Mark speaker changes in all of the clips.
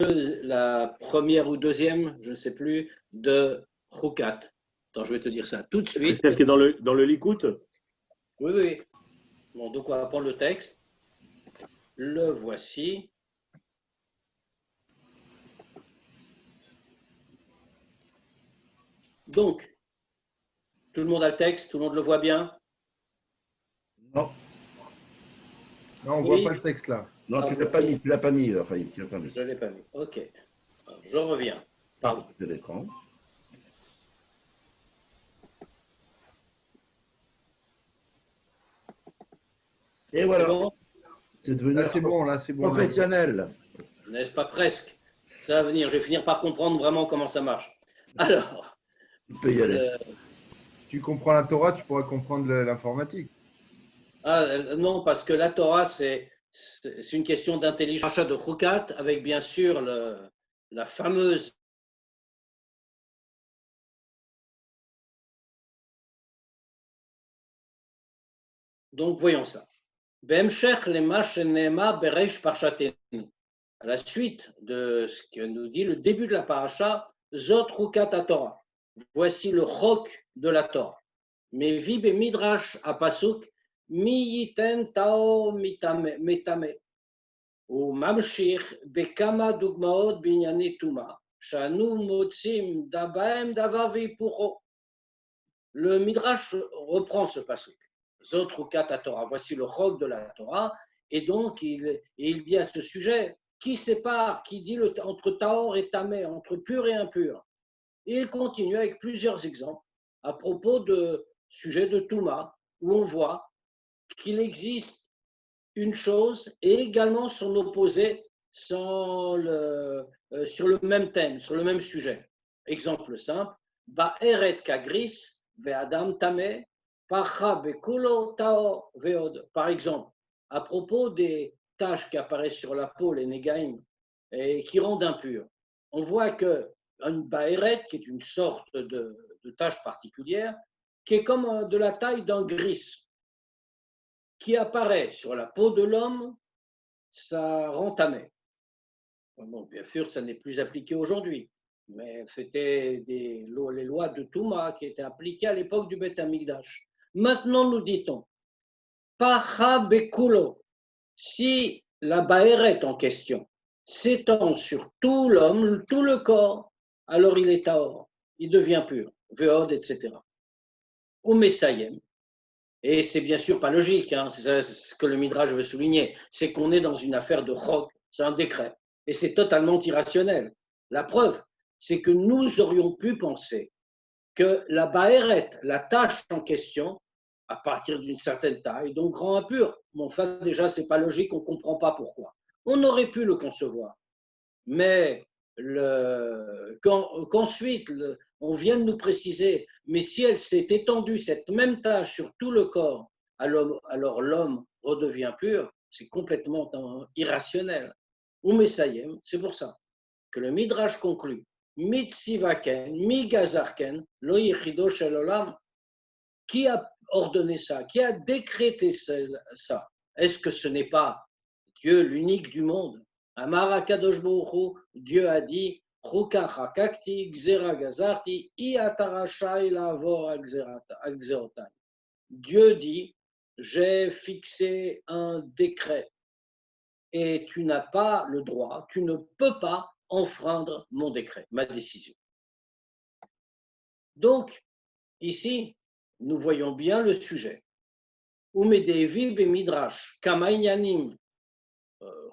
Speaker 1: la première ou deuxième, je ne sais plus, de Chukat. Attends, je vais te dire ça tout de
Speaker 2: C'est
Speaker 1: suite.
Speaker 2: celle qui est dans le Likout?
Speaker 1: Oui, oui. Bon, donc on va prendre le texte. Le voici. Donc, tout le monde a le texte, tout le monde le voit bien?
Speaker 3: Non.
Speaker 4: Non, on ne
Speaker 1: Oui.
Speaker 4: voit pas le texte là.
Speaker 3: Non, tu
Speaker 1: oui.
Speaker 3: l'as pas mis, Raphaël, tu l'as pas mis.
Speaker 1: Je ne l'ai pas mis. Ok. Alors, je reviens. Pardon.
Speaker 3: De l'écran. Et voilà.
Speaker 1: C'est bon?
Speaker 3: C'est devenu
Speaker 4: Là, c'est bon, là, c'est bon.
Speaker 3: professionnel.
Speaker 1: N'est-ce pas presque? Ça va venir. Je vais finir par comprendre vraiment comment ça marche. Alors,
Speaker 3: Tu peux y aller.
Speaker 4: Si tu comprends la Torah, tu pourras comprendre l'informatique.
Speaker 1: non, parce que la Torah, c'est une question d'intelligence. Paracha de Chukat, avec bien sûr la fameuse donc voyons ça. Be'emshech lema shenema bereish parshatenu. À la suite de ce que nous dit le début de la paracha, Zot Chukat Torah. Voici le chok de la Torah. Mais vi be midrash à pasuk mi yiten taor metame. ou mamshich bekama dugmaot binyane tuma. Shanu motzim dabaem davar veipucho. Le midrash reprend ce pasuk. Zot Chukat Torah. Voici le chok de la Torah. Et donc, il dit à ce sujet, qui sépare, qui dit entre Taor et Tamé, entre pur et impur. Et il continue avec plusieurs exemples à propos de sujet de Touma, où on voit qu'il existe une chose et également son opposé sur le même thème, sur le même sujet. Exemple simple, Ba'eret kagris ve'adam tameh, pacha bekulo taor ve'od. Par exemple, à propos des taches qui apparaissent sur la peau, les négaïm, et qui rendent impur. On voit que une ba'eret, qui est une sorte de tache particulière, qui est comme de la taille d'un gris, qui apparaît sur la peau de l'homme, ça rend tamé. Bon, bien sûr, ça n'est plus appliqué aujourd'hui, mais c'était les lois de Touma qui étaient appliquées à l'époque du Beth Amikdash. Maintenant, nous dit-on, Pacha Bekulo, si la Baéret en question s'étend sur tout l'homme, tout le corps, alors il est Taor, il devient pur, Veod, etc. Ou Messayem, et c'est bien sûr pas logique, hein, c'est ce que le Midrash veut souligner, c'est qu'on est dans une affaire de chok, c'est un décret, et c'est totalement irrationnel. La preuve, c'est que nous aurions pu penser que la baéret, la tâche en question, à partir d'une certaine taille, donc rend impur. Bon, enfin, déjà, c'est pas logique, on ne comprend pas pourquoi. On aurait pu le concevoir, mais qu'ensuite, on vient de nous préciser, mais si elle s'est étendue, cette même tâche sur tout le corps, alors l'homme redevient pur, c'est complètement irrationnel. Ou Messayem, c'est pour ça que le Midrash conclut, Mitzivaken, Migazarken, Lo Yechido Shel Olam. Qui a ordonné ça? Qui a décrété ça? Est-ce que ce n'est pas Dieu, l'unique du monde? Amara Kadosh Baruch Hu, Dieu a dit, Chukacha kakti, Gzera gazarti, iatarashai lavor agzerotai. Dieu dit, j'ai fixé un décret et tu n'as pas le droit, tu ne peux pas enfreindre mon décret, ma décision. Donc, ici, nous voyons bien le sujet. Umedevi bemidrash, kamainyanim,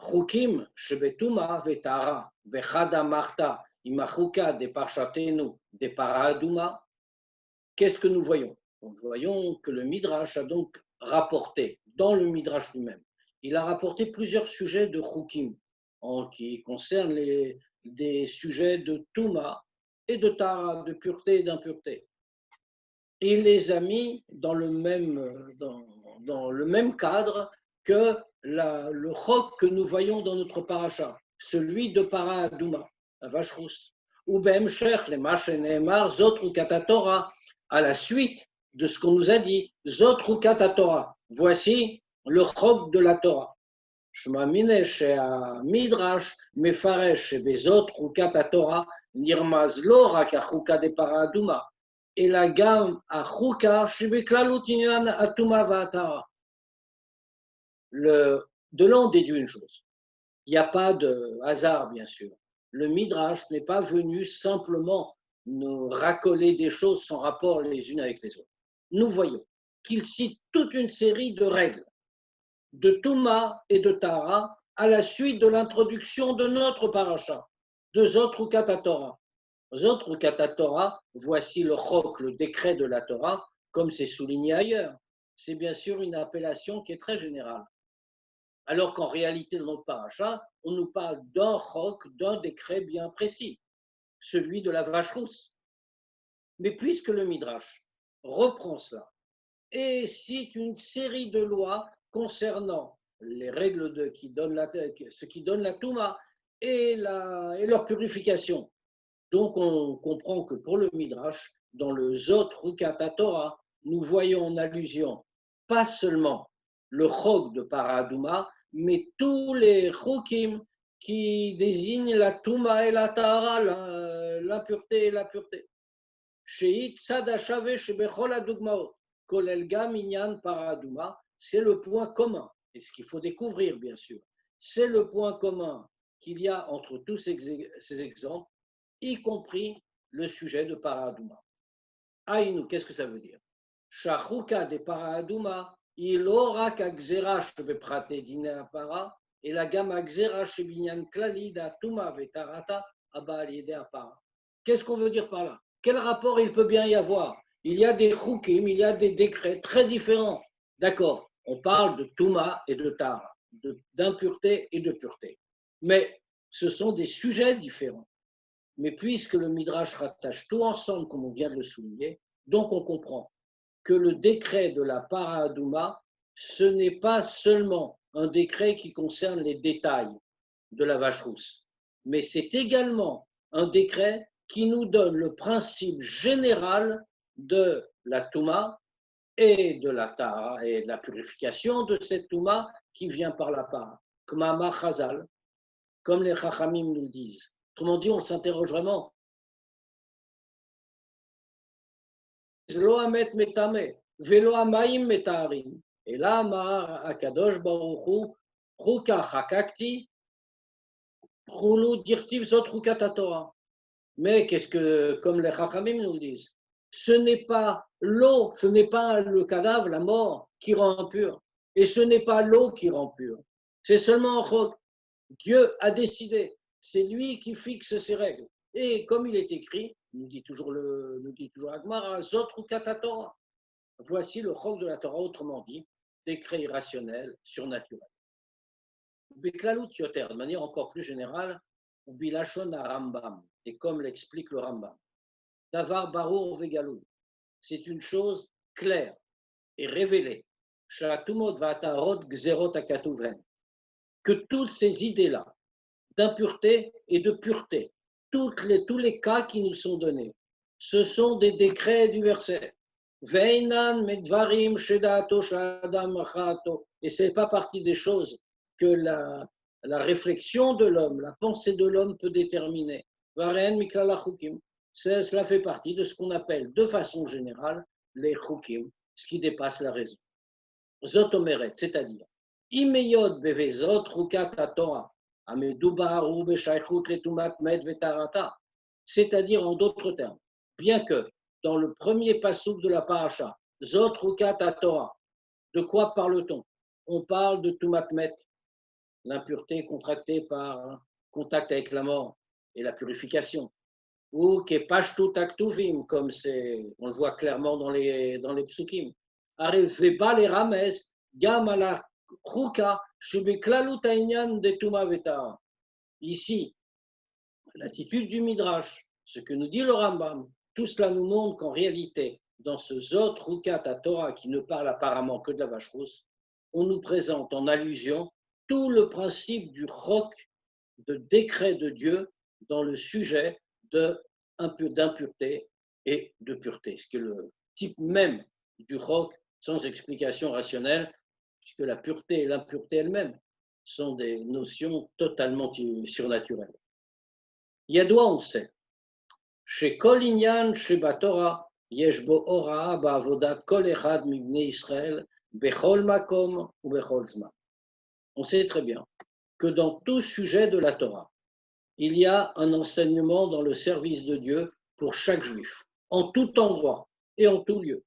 Speaker 1: chukim shebetuma vetara, vechada marta, imachuka de parchatenu, de paraduma. Qu'est-ce que nous voyons? Nous voyons que le midrash a donc rapporté, dans le midrash lui-même, il a rapporté plusieurs sujets de chukim, qui concernent des sujets de Touma et de Tara, de pureté et d'impureté. Il les a mis dans le même cadre que le chok que nous voyons dans notre paracha, celui de Para Adouma, la vache rousse. Ou Be'emshech lema shene'emar zot chukat Torah, à la suite de ce qu'on nous a dit, zot chukat Torah. Voici le chok de la Torah. שמע מיניה שהמדרש מפרש שבזאת חוקת התורה נרמז לא רק החוקה דפרה אדומה, אלא גם החוקה שבכללות עניין הטומאה והטהרה. De là, on déduit une chose. Il n'y a pas de hasard, bien sûr. Le Midrash n'est pas venu simplement nous racoler des choses sans rapport les unes avec les autres. Nous voyons qu'il cite toute une série de règles de Touma et de Tahara à la suite de l'introduction de notre paracha, de Zot Rukat HaTorah. Zot Rukat HaTorah, voici le chok, le décret de la Torah, comme c'est souligné ailleurs. C'est bien sûr une appellation qui est très générale. Alors qu'en réalité, dans notre paracha, on nous parle d'un chok, d'un décret bien précis, celui de la vache rousse. Mais puisque le Midrash reprend cela et cite une série de lois concernant les règles ce qui donne la Touma et leur purification. Donc on comprend que pour le Midrash, dans le Zot Rukat HaTorah, nous voyons en allusion pas seulement le chok de Paradouma, mais tous les chokim qui désignent la Touma et la Tahara, l'impureté et la pureté. Sheit Sadashave Shebechol Adugmaot, Kolel Gam Inyan Paradouma, c'est le point commun, et ce qu'il faut découvrir bien sûr, c'est le point commun qu'il y a entre tous ces exemples, y compris le sujet de Paradouma. Aïnou, qu'est-ce que ça veut dire? Shachuka de Paradouma, il aura qu'agzera shebeprate dine apara, et la gamme agzera shebinyan klali da tuma vetarata aba aliede apara. Qu'est-ce qu'on veut dire par là? Quel rapport il peut bien y avoir? Il y a des chukim, il y a des décrets très différents. D'accord, on parle de Touma et de Tahara, d'impureté et de pureté. Mais ce sont des sujets différents. Mais puisque le Midrash rattache tout ensemble, comme on vient de le souligner, donc on comprend que le décret de la Paradouma, ce n'est pas seulement un décret qui concerne les détails de la vache rousse, mais c'est également un décret qui nous donne le principe général de la Touma et de la Tahara et de la purification de cette Touma qui vient par la Para. K'mama Chazal, comme les Chachamim nous le disent. Autrement dit, on s'interroge vraiment. Lo amet metame, velo amaim metaharim. Et là, Amar Akadosh Baruch Hu, Chuka Chakakti, Chulu Dirtiv Zot Chukat HaTorah. Mais qu'est-ce que, comme les Chachamim nous disent, ce n'est pas l'eau, ce n'est pas le cadavre, la mort, qui rend impur. Et ce n'est pas l'eau qui rend pur. C'est seulement un chok. Dieu a décidé. C'est lui qui fixe ses règles. Et comme il est écrit, nous dit toujours Agmara, Zot Rukat HaTorah. Voici le chok de la Torah, autrement dit, décret irrationnel, surnaturel. Beklalut Yoter, de manière encore plus générale, ou Bilachon à Rambam, et comme l'explique le Rambam. Davar Barour Vegalou, c'est une chose claire et révélée. Shatumot Vatarot Gzerot Akatuven, que toutes ces idées-là, d'impureté et de pureté, tous les cas qui nous sont donnés, ce sont des décrets du verset. Veinan medvarim shedato shadam achato, et ce n'est pas partie des choses que la réflexion de l'homme, la pensée de l'homme peut déterminer. Varen miklala chukim, cela fait partie de ce qu'on appelle de façon générale les chukim, ce qui dépasse la raison. Zot omeret, c'est-à-dire, imeyot bevezot rukat haTorah, amedubar ou beshaychut letumat med vetarata, c'est-à-dire en d'autres termes, bien que dans le premier passouk de la paracha, Zot Rukat HaTorah, de quoi parle-t-on? On parle de Tumat Met, l'impureté contractée par contact avec la mort et la purification. Ou Kepashtu Taktuvim, comme on le voit clairement dans les psukim. Arel Veba les Rames, Gam ala Chuka, Shebeklalut Ainyan de Tuma Vetara. Ici, l'attitude du Midrash, ce que nous dit le Rambam, tout cela nous montre qu'en réalité, dans ce Zot Rukat HaTorah qui ne parle apparemment que de la vache rousse, on nous présente en allusion tout le principe du chok, de décret de Dieu dans le sujet d'impureté et de pureté, ce qui est le type même du chok sans explication rationnelle, puisque la pureté est l'impureté elle-même. sont des notions totalement surnaturelles. Yadua, on sait. Chez Kol Inyan, chez Batora, yesh bo horaa ba'avodat kol echad mibnei Israël, bechol makom ou bechol zman. On sait très bien que dans tout sujet de la Torah, il y a un enseignement dans le service de Dieu pour chaque juif, en tout endroit et en tout lieu.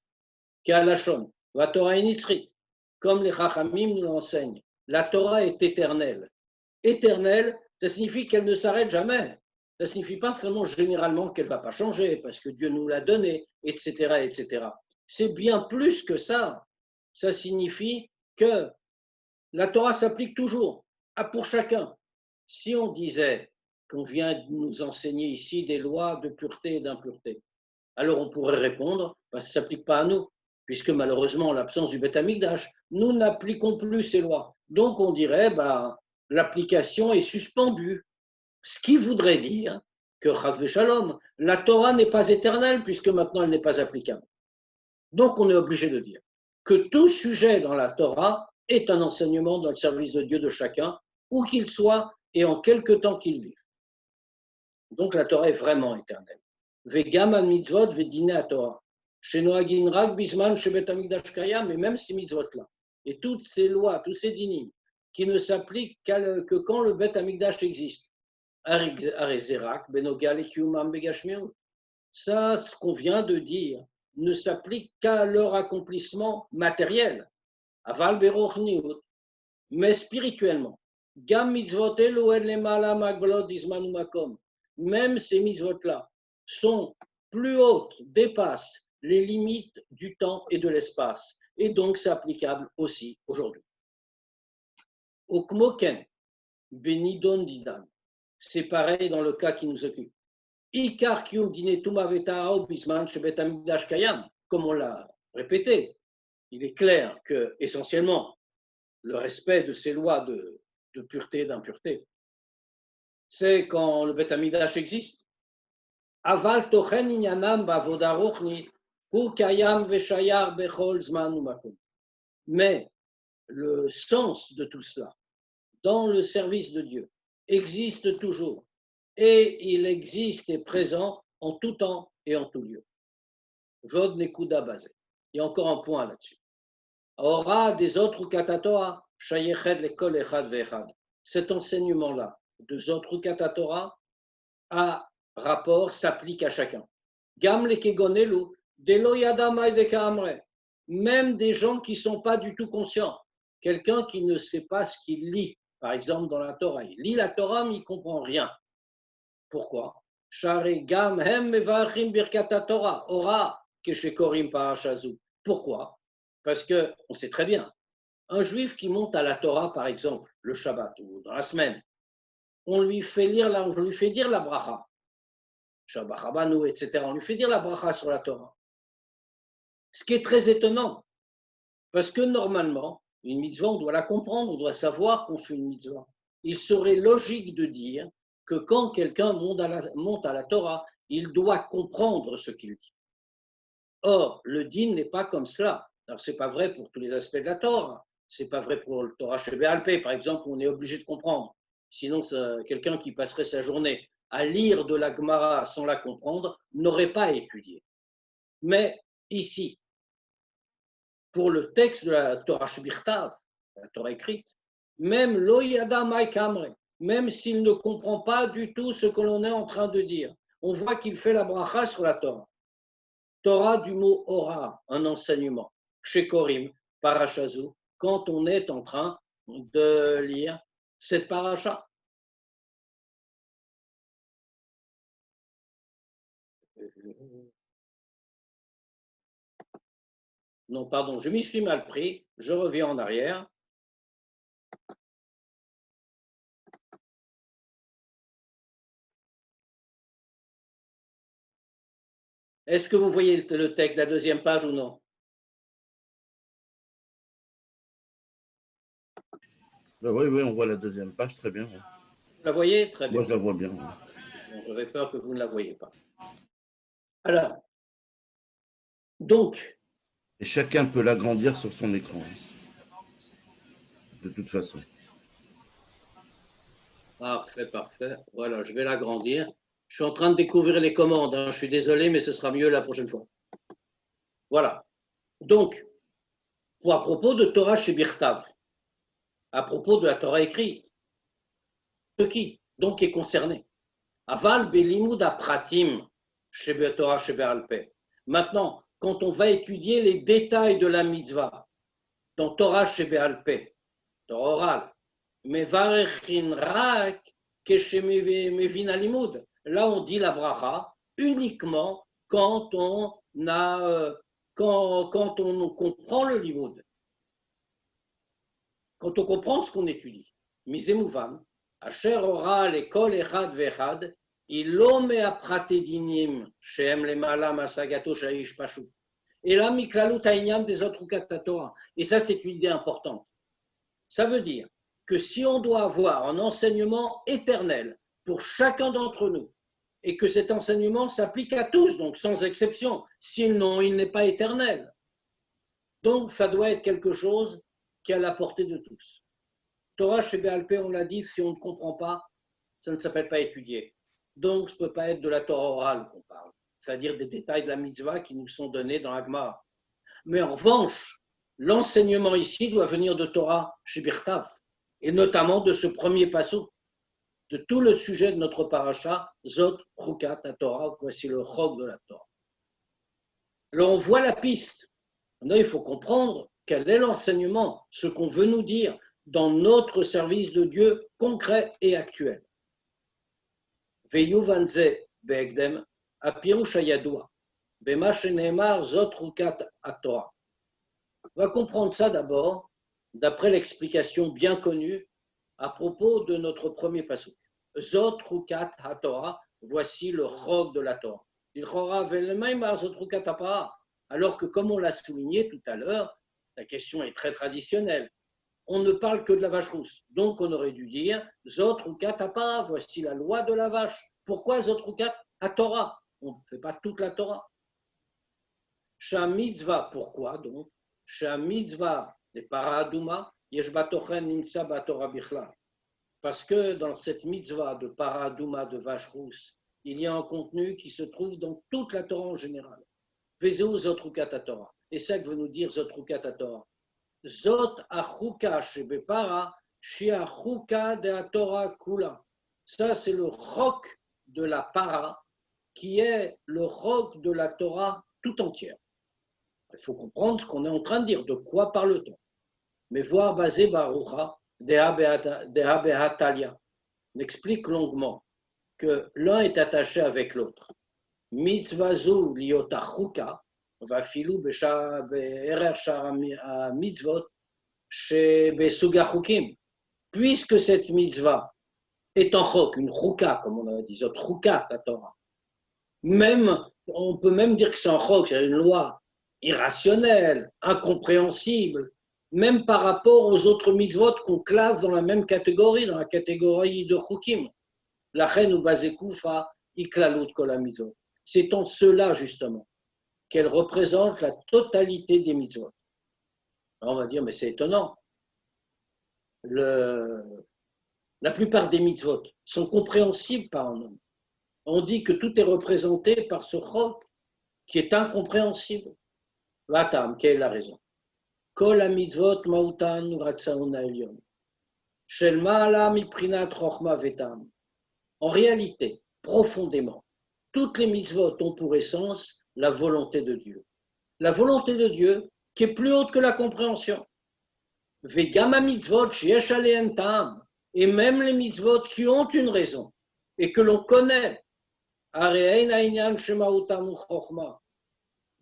Speaker 1: Ka'alashon, la Torah est nitzrit, comme les Chachamim nous l'enseignent. La Torah est éternelle. Éternelle, ça signifie qu'elle ne s'arrête jamais. Ça ne signifie pas seulement généralement qu'elle ne va pas changer, parce que Dieu nous l'a donnée, etc., etc. C'est bien plus que ça. Ça signifie que la Torah s'applique toujours, pour chacun. Si on disait qu'on vient de nous enseigner ici des lois de pureté et d'impureté, alors on pourrait répondre, ça ne s'applique pas à nous, puisque malheureusement, en l'absence du Beth Amikdash, nous n'appliquons plus ces lois. Donc on dirait, l'application est suspendue. Ce qui voudrait dire que, Chas v'Shalom, la Torah n'est pas éternelle, puisque maintenant elle n'est pas applicable. Donc on est obligé de dire que tout sujet dans la Torah est un enseignement dans le service de Dieu de chacun, où qu'il soit et en quelque temps qu'il vive. Donc la Torah est vraiment éternelle. Vegam al mitzvot vedine à Torah. Shenoagin rak bisman shebet hamikdash kayam, et même ces mitzvot-là, et toutes ces lois, tous ces dinim, qui ne s'appliquent que quand le Bet Hamikdash existe. Arezerak, benogal et kiumam begashmiut. Ça, ce qu'on vient de dire, ne s'applique qu'à leur accomplissement matériel. Aval berochniut, mais spirituellement. Gam mitzvot elu ed lemala magbalot izman umakom. Même ces mitzvot-là sont plus hautes, dépassent les limites du temps et de l'espace. Et donc, c'est applicable aussi aujourd'hui. Okmoken, benidon didan. C'est pareil dans le cas qui nous occupe. Ikar kium dinetum avetao bisman shebet hamikdash kayam. Comme on l'a répété, il est clair que, essentiellement, le respect de ces lois de pureté et d'impureté, c'est quand le Bet Hamikdash existe. Aval tochen inyanam ba'avoda ruchnit hu kayam veshayar bechol zman umakom. Mais le sens de tout cela, dans le service de Dieu, existe toujours. Et il existe et est présent en tout temps et en tout lieu. Vod nekuda basé. Il y a encore un point là-dessus. Aura des autres katatoa, shayeched lekol echad ve'echad. Cet enseignement-là, de Zot Katatora, a rapport, s'applique à chacun. Gam lekegonelu, delo yadamai de kamre. Même des gens qui ne sont pas du tout conscients. Quelqu'un qui ne sait pas ce qu'il lit, par exemple dans la Torah. Il lit la Torah, mais il ne comprend rien. Pourquoi? Pourquoi? Parce qu'on sait très bien, un juif qui monte à la Torah, par exemple, le Shabbat ou dans la semaine, on lui fait dire la bracha, Shabbat Rabbanou, etc. On lui fait dire la bracha sur la Torah. Ce qui est très étonnant, parce que normalement, une mitzvah, on doit la comprendre, on doit savoir qu'on fait une mitzvah. Il serait logique de dire que quand quelqu'un monte à la Torah, il doit comprendre ce qu'il dit. Or, le din n'est pas comme cela. Alors, ce n'est pas vrai pour tous les aspects de la Torah. Ce n'est pas vrai pour le Torah Shebéalpé, par exemple, où on est obligé de comprendre. Sinon, quelqu'un qui passerait sa journée à lire de la Gemara sans la comprendre n'aurait pas étudié. Mais ici, pour le texte de la Torah Shebirtav, la Torah écrite, même Lo Yada Mai Kamre, même s'il ne comprend pas du tout ce que l'on est en train de dire, on voit qu'il fait la bracha sur la Torah. Torah du mot Ora, un enseignement. Chez Korim, Parashazou, quand on est en train de lire cette paracha. Non, pardon, je m'y suis mal pris. Je reviens en arrière. Est-ce que vous voyez le texte de la deuxième page ou non?
Speaker 3: Oui, on voit la deuxième page, très bien.
Speaker 1: Vous la voyez? Très bien.
Speaker 3: Moi, je la vois bien.
Speaker 1: J'avais peur que vous ne la voyiez pas. Alors, donc.
Speaker 3: Et chacun peut l'agrandir sur son écran, de toute façon.
Speaker 1: Parfait, parfait. Voilà, je vais l'agrandir. Je suis en train de découvrir les commandes, hein. Je suis désolé, mais ce sera mieux la prochaine fois. Voilà. Donc, à propos de Torah chez Birtav, à propos de la Torah écrite, de qui donc est concerné? Aval belimud apratim chez Torah chez Be'alpeh. Maintenant, quand on va étudier les détails de la mitzvah dans Torah chez Be'alpeh, Torah orale, mevarechin rak keshemevin alimud. Là, on dit la bracha uniquement quand on comprend le limud, quand on comprend ce qu'on étudie. Misemouvan, asher oral ekol echad vechad, ilo me'aprat dinim shehem lemala masagato shaish pashut. Et là, miklalut ha'inyan des autres Torah. Et ça, c'est une idée importante. Ça veut dire que si on doit avoir un enseignement éternel pour chacun d'entre nous, et que cet enseignement s'applique à tous, donc sans exception, sinon il n'est pas éternel. Donc ça doit être quelque chose qui est à la portée de tous. Torah chez Be'alpeh, on l'a dit, si on ne comprend pas, ça ne s'appelle pas étudier. Donc, ce ne peut pas être de la Torah orale qu'on parle, c'est-à-dire des détails de la mitzvah qui nous sont donnés dans la Gemara. Mais en revanche, l'enseignement ici doit venir de Torah chez Birtav, et notamment de ce premier passage, de tout le sujet de notre paracha, Zot Chukat Torah, voici le chok de la Torah. Alors, on voit la piste. Maintenant, il faut comprendre quel est l'enseignement, ce qu'on veut nous dire dans notre service de Dieu concret et actuel. Veyuvanze be'egdem apirush hayadua bema shenemar zot chukat haTorah. On va comprendre ça d'abord d'après l'explication bien connue à propos de notre premier passage. Zot chukat haTorah, voici le chok de la Torah. Alors que, comme on l'a souligné tout à l'heure, la question est très traditionnelle. On ne parle que de la vache rousse. Donc, on aurait dû dire Zot Chukat HaPara, voici la loi de la vache. Pourquoi Zot Chukat HaTorah? On ne fait pas toute la Torah. Sha mitzvah, pourquoi donc? Sha mitzvah de para aduma, yesh batochen nimtza batorah bichlal. Parce que dans cette mitzvah de para aduma, de vache rousse, il y a un contenu qui se trouve dans toute la Torah en général. Vezeu Zot Chukat HaTorah. Et ça que veut nous dire Zot Chukat HaTorah. Zot achuka shebepara shiachuka de la Torah kula. Ça, c'est le chok de la para qui est le chok de la Torah tout entière. Il faut comprendre ce qu'on est en train de dire, de quoi parle-t-on. Mais voir basé barucha deha behatalia. On explique longuement que l'un est attaché avec l'autre. Mitzvazu liot achuka. ואפילו בערך שאר המצוות שבסוג החוקים. Puisque cette mitzvah est en chok, une chouka, comme on a dit, zot choukat la Torah. Même, on peut même dire que c'est en chok, c'est une loi irrationnelle, incompréhensible, même par rapport aux autres mitzvot qu'on classe dans la même catégorie, dans la catégorie de choukim. La reine ou bazekoufa, iklalut kol mitzvot. C'est en cela, justement, qu'elle représente la totalité des mitzvot. Alors on va dire, mais c'est étonnant. La plupart des mitzvot sont compréhensibles par un homme. On dit que tout est représenté par ce chok qui est incompréhensible. Vatam, quelle est la raison? Kol mitzvot mautan uratsaun ha'elyon. Shel ma'ala miprinat chochma vetam. En réalité, profondément, toutes les mitzvot ont pour essence la volonté de Dieu. La volonté de Dieu qui est plus haute que la compréhension. Vegama mitzvot sheyesh alehem ta'am. Et même les mitzvot qui ont une raison et que l'on connaît.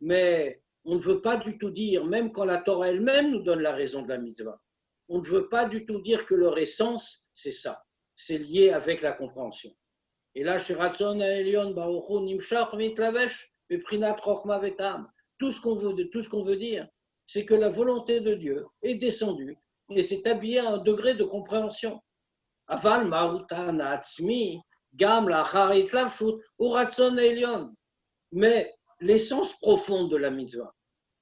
Speaker 1: Mais on ne veut pas du tout dire, même quand la Torah elle-même nous donne la raison de la mitzvah, on ne veut pas du tout dire que leur essence, c'est ça. C'est lié avec la compréhension. Et là, chez Ratzon Ha'elyon Baruch Hu Nimshach Mitlavesh, tout ce qu'on veut dire, c'est que la volonté de Dieu est descendue et s'est habillée à un degré de compréhension. Aval ma'utan atzmi gam lachar itlavshut uratson elyon. Mais l'essence profonde de la mitzvah,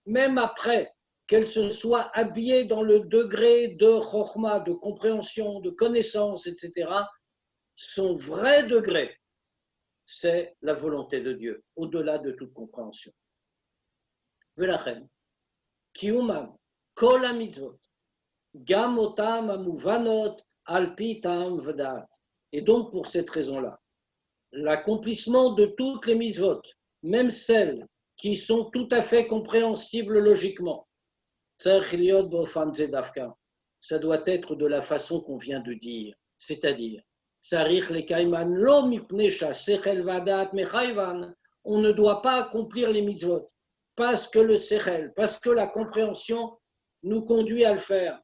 Speaker 1: même après qu'elle se soit habillée dans le degré de chokhma, de compréhension, de connaissance, etc., son vrai degré, c'est la volonté de Dieu, au-delà de toute compréhension. Velachem, kiuman, kol hamitzvot, gam otam amuvanot al pi ta'am v'da'at. Et donc, pour cette raison-là, l'accomplissement de toutes les mitzvot, même celles qui sont tout à fait compréhensibles logiquement, ça doit être de la façon qu'on vient de dire, c'est-à-dire, on ne doit pas accomplir les mitzvot parce que le sechel, parce que la compréhension nous conduit à le faire,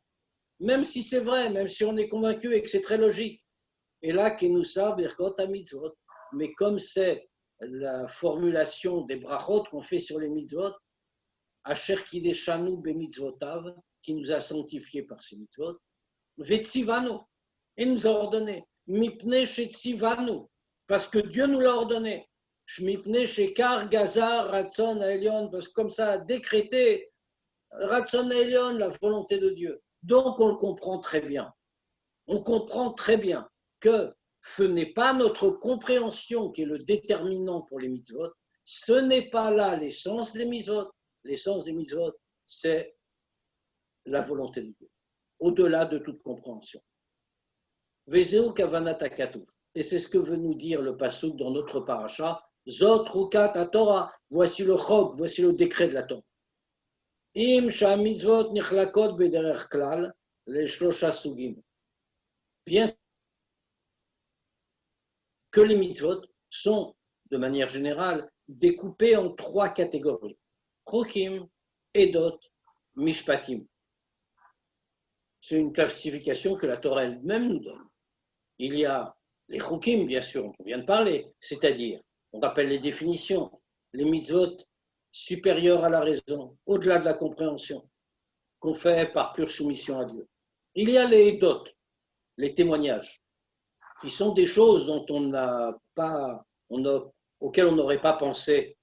Speaker 1: même si c'est vrai, même si on est convaincu et que c'est très logique. Et là, mais comme c'est la formulation des brachot qu'on fait sur les mitzvot, Asher kideshanu bemitzvotav, qui nous a sanctifiés par ces mitzvot, vetzivanu, et nous a ordonné, mipne shetzivanu, parce que Dieu nous l'a ordonné, shmipne shekar gazar ratzon haelyon, parce que comme ça a décrété ratzon haelyon, la volonté de Dieu. Donc on le comprend très bien. On comprend très bien que ce n'est pas notre compréhension qui est le déterminant pour les mitzvot, ce n'est pas là l'essence des mitzvot. L'essence des mitzvot, c'est la volonté de Dieu, au-delà de toute compréhension. Vezeu kavanat hakatuv. Et c'est ce que veut nous dire le pasuk dans notre paracha. Zot rukat haTorah. Voici le chok, voici le décret de la Torah. Im shamitzvot nichlakot bederech klal leshlosha sugim. Bien que les mitzvot sont, de manière générale, découpés en 3 catégories. Chokim, Edot, Mishpatim. C'est une classification que la Torah elle-même nous donne. Il y a les Chokim, bien sûr, dont on vient de parler, c'est-à-dire, on rappelle les définitions, les mitzvot supérieurs à la raison, au-delà de la compréhension, qu'on fait par pure soumission à Dieu. Il y a les Edot, les témoignages, qui sont des choses dont auxquelles on n'aurait pas pensé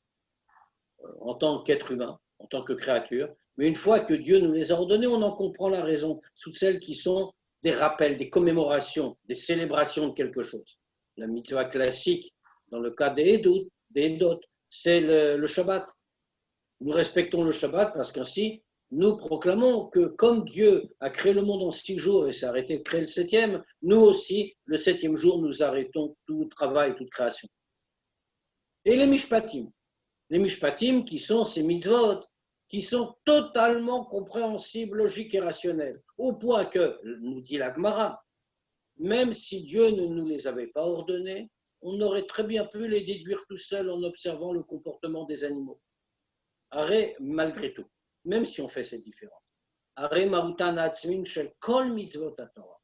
Speaker 1: en tant qu'être humain, en tant que créature, mais une fois que Dieu nous les a ordonnées, on en comprend la raison, toutes celles qui sont des rappels, des commémorations, des célébrations de quelque chose. La mitzvah classique, dans le cas des Edot, c'est le Shabbat. Nous respectons le Shabbat parce qu'ainsi, nous proclamons que comme Dieu a créé le monde en 6 jours et s'est arrêté de créer le 7e, nous aussi, le 7e jour, nous arrêtons tout travail, toute création. Et les Mishpatim qui sont ces mitzvot, qui sont totalement compréhensibles, logiques et rationnels, au point que, nous dit la Gemara, même si Dieu ne nous les avait pas ordonnés, on aurait très bien pu les déduire tout seul en observant le comportement des animaux. Arrêt, malgré tout, même si on fait cette différence. Arrêt marutan atzmin shel kol mitzvot haTorah.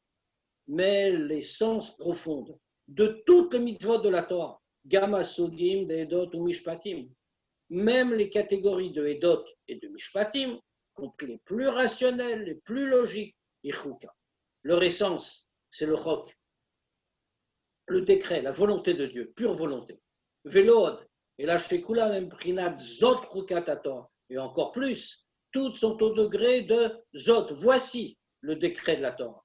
Speaker 1: Mais l'essence profonde de toutes les mitzvot de la Torah, Gam hasugim de Edot ou Mishpatim, même les catégories de Edot et de Mishpatim, compris les plus rationnels, les plus logiques, et Chouka. Leur essence, c'est le chok, le décret, la volonté de Dieu, pure volonté. Velod, et la Shekula Memprinat Zot Rukat haTorah, et encore plus, toutes sont au degré de Zot. Voici le décret de la Torah.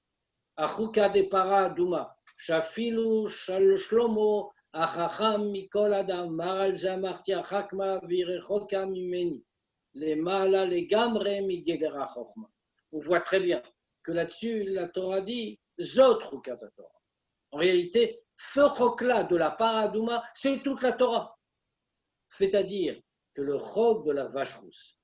Speaker 1: Achuka de Para Douma, Shafilu Shlomo, Achacham Mikol Adam, Maral Zamartia Chakma Virechoka Mimeni, les Mala, les Gamre Migedera Chochma. On voit très bien que là-dessus, la Torah dit Zot Rukat haTorah. En réalité, ce chok-là de la Paradouma, c'est toute la Torah. C'est-à-dire que le chok de la vache rousse,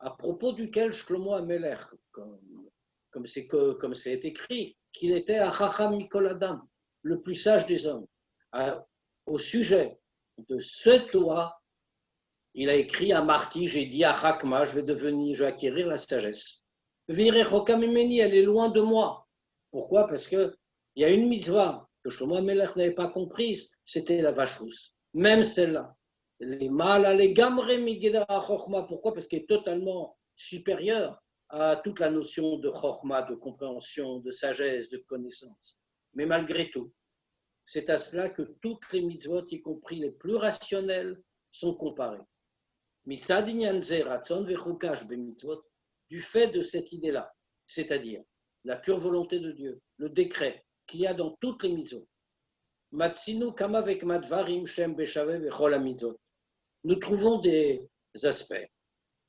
Speaker 1: à propos duquel Shlomo HaMelech, comme c'est écrit, qu'il était Achacham Mikol Adam, le plus sage des hommes, au sujet de cette loi, il a écrit à Marty, j'ai dit à Chakma, je vais acquérir la sagesse. Virechoka Mimeni, elle est loin de moi. Pourquoi? Parce qu'il y a une mitzvah que Shlomo HaMelech n'avait pas comprise, c'était la vache rousse. Même celle-là. Les mâles, les gamre migedara chokhma. Pourquoi? Parce qu'elle est totalement supérieure à toute la notion de chokhma, de compréhension, de sagesse, de connaissance. Mais malgré tout, c'est à cela que toutes les mitzvot, y compris les plus rationnelles, sont comparées. Mitzad inyan ze ratzon vechukash bemitzvot, du fait de cette idée-là, c'est-à-dire la pure volonté de Dieu, le décret qu'il y a dans toutes les mitzvot, Matsinu kama vekmadvarim shem beshave vechol hamitzvot. Nous trouvons des aspects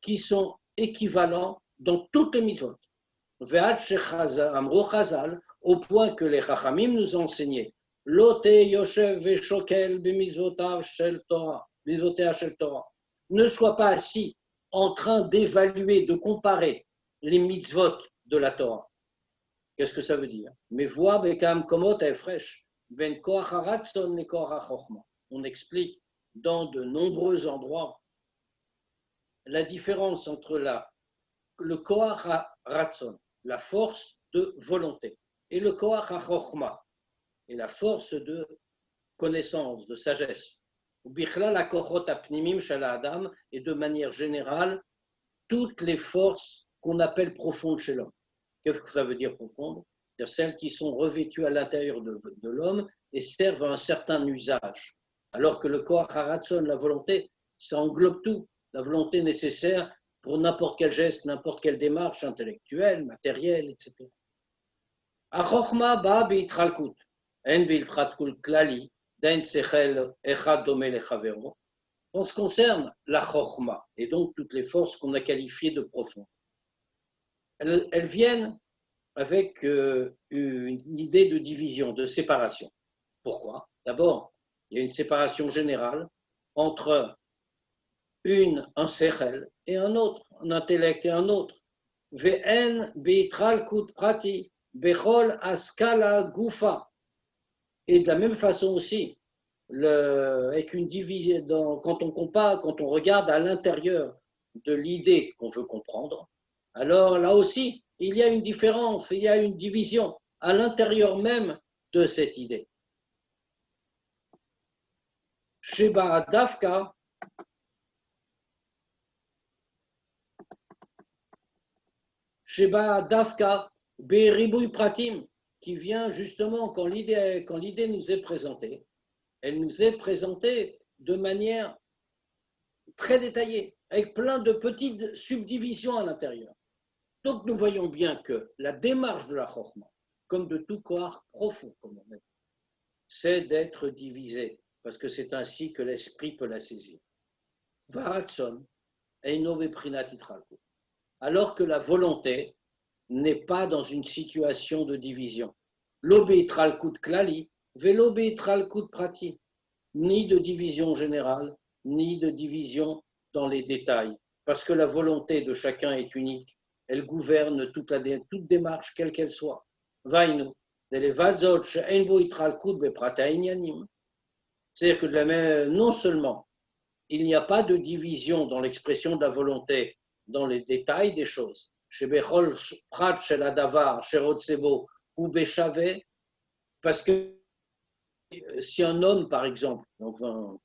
Speaker 1: qui sont équivalents dans toutes les mitzvot. Ve'ad shechazal amro chazal, au point que les chachamim nous ont enseigné Lote yoshev veshokel b'mitzvotav shel Torah, mitzvotea shel Torah. Ne sois pas assis en train d'évaluer, de comparer les mitzvot de la Torah. Qu'est-ce que ça veut dire? Mais vois bekam komot efresh ben koach haratzon le koach hachochma. On explique dans de nombreux endroits la différence entre le koach haratzon, la force de volonté, et le koach hachochma, et la force de connaissance, de sagesse. Bichlal hakochot hapnimim shel ha'adam, et de manière générale, toutes les forces qu'on appelle profondes chez l'homme. Qu'est-ce que ça veut dire profonde? C'est-à-dire celles qui sont revêtues à l'intérieur de l'homme et servent à un certain usage. Alors que le koach haratzon, la volonté, ça englobe tout. La volonté nécessaire pour n'importe quel geste, n'importe quelle démarche intellectuelle, matérielle, etc. Achochma ba b'itchalkut, en b'itchalkut klali, d'en sechel echad domé lechavero. En ce qui concerne la chochma, et donc toutes les forces qu'on a qualifiées de profondes, elles viennent avec une idée de division, de séparation. Pourquoi? D'abord, il y a une séparation générale entre un sechel et un autre, un intellect et un autre. Ve'en b'itchalkut prati bechol askala gufa. Et de la même façon aussi, avec une division, quand on compare, quand on regarde à l'intérieur de l'idée qu'on veut comprendre, alors là aussi, il y a une différence, il y a une division à l'intérieur même de cette idée. Sheba Dafka, Beribouy Pratim, qui vient justement quand l'idée nous est présentée, elle nous est présentée de manière très détaillée, avec plein de petites subdivisions à l'intérieur. Donc nous voyons bien que la démarche de la chokhma, comme de tout corps profond, comme on dit, c'est d'être divisé, parce que c'est ainsi que l'esprit peut la saisir. Varatson, eino beprinat itralkut. Alors que la volonté n'est pas dans une situation de division. Lo beitralkut klali, velo beitralkut prati, ni de division générale, ni de division dans les détails, parce que la volonté de chacun est unique. Elle gouverne toute démarche, quelle qu'elle soit. Vainu, c'est-à-dire que non seulement il n'y a pas de division dans l'expression de la volonté, dans les détails des choses, parce que si un homme, par exemple, enfin,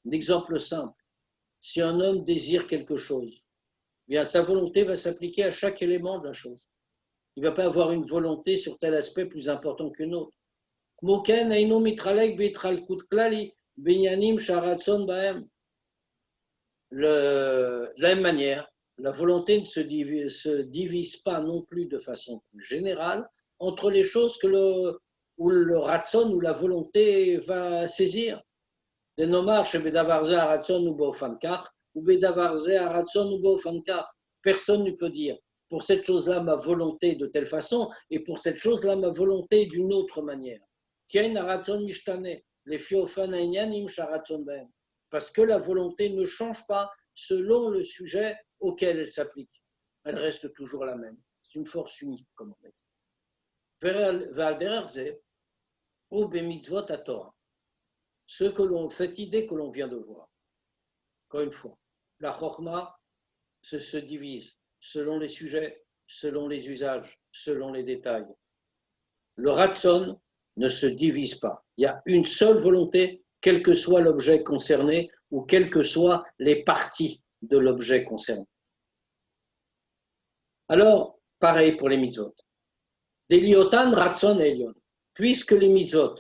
Speaker 1: un exemple simple, si un homme désire quelque chose, bien, sa volonté va s'appliquer à chaque élément de la chose. Il ne va pas avoir une volonté sur tel aspect plus important qu'une autre. De la même manière, la volonté ne se divise pas non plus de façon plus générale entre les choses où le ratson ou la volonté va saisir. De nomar shebedavar ze haratson ou beofan kach, ou bedavar ze haratson ou beofan kach. Personne ne peut dire pour cette chose-là ma volonté de telle façon et pour cette chose-là ma volonté d'une autre manière. Parce que la volonté ne change pas selon le sujet auquel elle s'applique. Elle reste toujours la même. C'est une force unique, comme on dit. Cette idée que l'on vient de voir, encore une fois, la chokhma se divise selon les sujets, selon les usages, selon les détails. Le ratson ne se divise pas. Il y a une seule volonté, quel que soit l'objet concerné ou quelles que soient les parties de l'objet concerné. Alors, pareil pour les mitzvot. Deliotan ratson elion. Puisque les mitzvot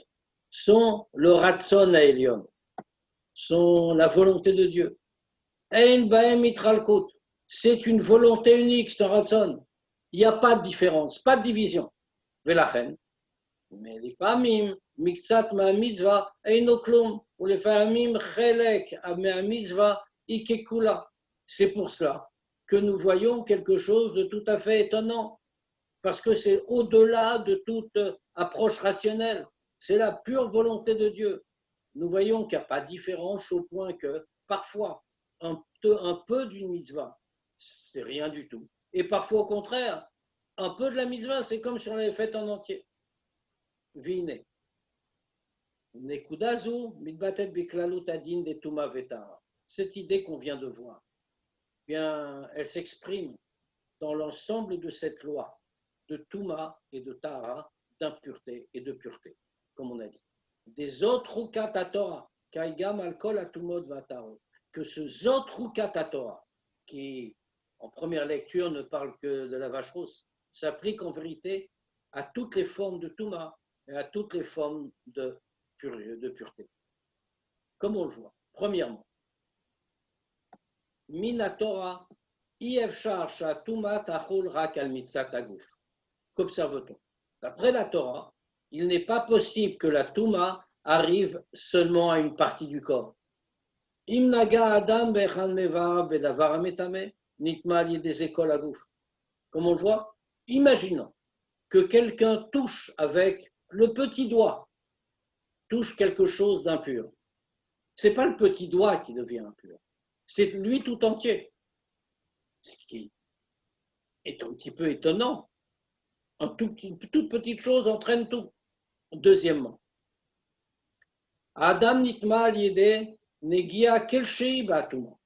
Speaker 1: sont le ratson elion, sont la volonté de Dieu. Ein baem mitralkut. C'est une volonté unique, c'est un ratson. Il n'y a pas de différence, pas de division. Velachen, Mais les famim, miktsat ma mitzvah, eino klum, ou les famim, chelek ma mitzvah, ikekula. C'est pour cela que nous voyons quelque chose de tout à fait étonnant, parce que c'est au-delà de toute approche rationnelle. C'est la pure volonté de Dieu. Nous voyons qu'il n'y a pas de différence au point que parfois, un peu d'une mitzvah, c'est rien du tout. Et parfois, au contraire, un peu de la mitzvah, c'est comme si on l'avait faite en entier. Vine. Nekudazu, mitbatet biklalut adin de tuma vetara. Cette idée qu'on vient de voir, bien, elle s'exprime dans l'ensemble de cette loi de tuma et de tara, d'impureté et de pureté, comme on a dit. Des autres rukat Torah, kaigam alkol atumot vataro, que ce zot rukat Torah, qui en première lecture ne parle que de la vache rousse, s'applique en vérité à toutes les formes de tuma et à toutes les formes de pureté. Comme on le voit, premièrement, Mina Torah, Iefshar Shatuma Tachul Rak al Mitzat Aguf. Qu'observe-t-on? D'après la Torah, il n'est pas possible que la Touma arrive seulement à une partie du corps. Imnaga Adam Bechan Meva Bedavar Ametame, Nitma des écoles Aguf. Comme on le voit, imaginons que quelqu'un touche avec le petit doigt, touche quelque chose d'impur. Ce n'est pas le petit doigt qui devient impur, c'est lui tout entier. Ce qui est un petit peu étonnant. Une toute petite chose entraîne tout. Deuxièmement, Adam nitma liede negia kelshei batuma.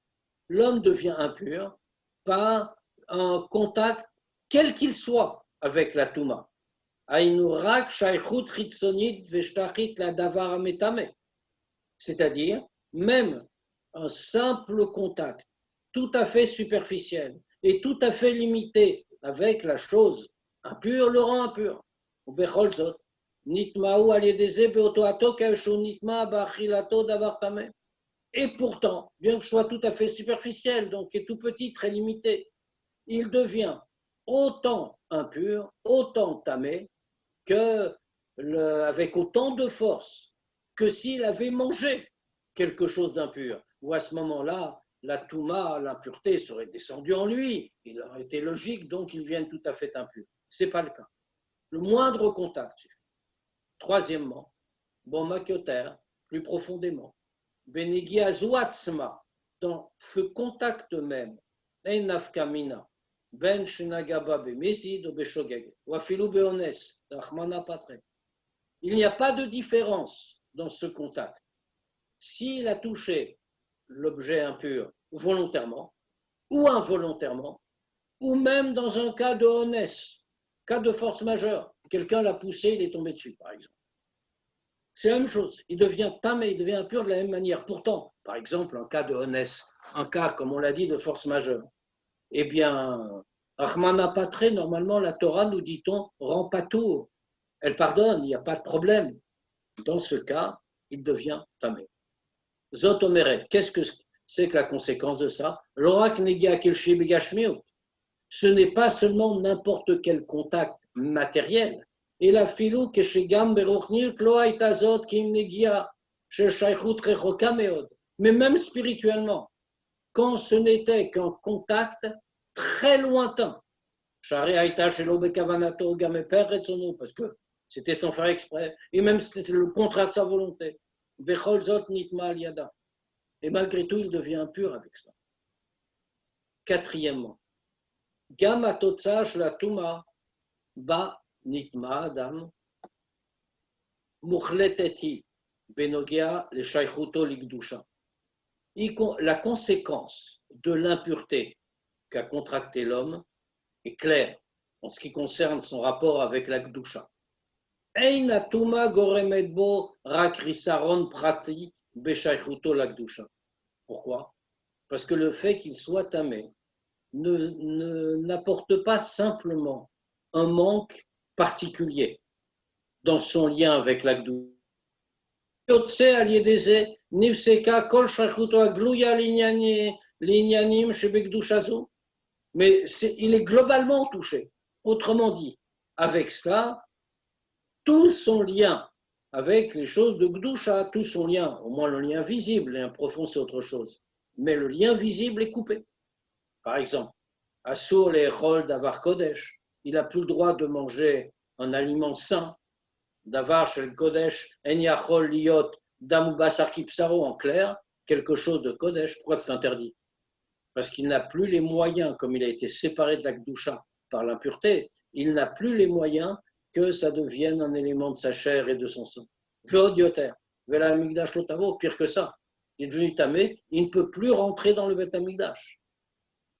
Speaker 1: L'homme devient impur par un contact, quel qu'il soit, avec la touma. C'est-à-dire, même un simple contact tout à fait superficiel et tout à fait limité avec la chose impure le rend impur. Et pourtant, bien que ce soit tout à fait superficiel, donc est tout petit, très limité, il devient autant impur, autant tamé, avec autant de force que s'il avait mangé quelque chose d'impur. Ou à ce moment-là, la touma, l'impureté serait descendue en lui. Il aurait été logique, donc il vienne tout à fait impur. Ce n'est pas le cas. Le moindre contact suffit. Troisièmement, bon makioter, plus profondément, benegi azuatsma, dans ce contact même, en nafkamina, ben shenagaba bemesid ou beshogeg, ou afilu beones, d'achmana patre. Il n'y a pas de différence dans ce contact. S'il a touché l'objet impur volontairement ou involontairement, ou même dans un cas de honnêteté, cas de force majeure, quelqu'un l'a poussé, il est tombé dessus, par exemple. C'est la même chose, il devient tamé, il devient impur de la même manière. Pourtant, par exemple, un cas de honnêteté, un cas, comme on l'a dit, de force majeure, eh bien, Achmana Patre, normalement, la Torah, nous dit-on, rend pas tout. Elle pardonne, il n'y a pas de problème. Dans ce cas, il devient tamé. Zot omeret, qu'est-ce que c'est que la conséquence de ça? L'orak negia kelshi begashmiut. Ce n'est pas seulement n'importe quel contact matériel. Et la filou que chez Gam beruchnir kloa azot kim negia chez shaychut rechoka meod. Mais même spirituellement, quand ce n'était qu'un contact très lointain, shari aita shelo bekavanato gam peretzono, parce que c'était sans faire exprès, et même c'était le contraire de sa volonté. Vechol zot nitma al yada. Et malgré tout, il devient impur avec ça. Quatrièmement, Gam atotsa shla tuma ba nitma adam muchleteti benogia le shaychuto likdusha. La conséquence de l'impureté qu'a contracté l'homme est claire en ce qui concerne son rapport avec la Gdusha. Ein atuma goremet bo rak risaron prati beshaychuto la Gdusha. Pourquoi? Parce que le fait qu'il soit tamé n'apporte pas simplement un manque particulier dans son lien avec la Gdusha. Mais il est globalement touché. Autrement dit, avec cela, tout son lien avec les choses de Gdusha, tout son lien, au moins le lien visible, et un profond c'est autre chose, mais le lien visible est coupé. Par exemple, Assur les Echol d'Avar Kodesh, il n'a plus le droit de manger un aliment sain, Davar shel Kodesh, En Yachol Liot, Damu Basar Kipsaro, en clair, quelque chose de Kodesh, pourquoi c'est interdit? Parce qu'il n'a plus les moyens, comme il a été séparé de la Gdusha par l'impureté, il n'a plus les moyens que ça devienne un élément de sa chair et de son sang. Veodioter, Vela Amigdash Lotavo, pire que ça, il est devenu tamé, il ne peut plus rentrer dans le Bet Amigdash.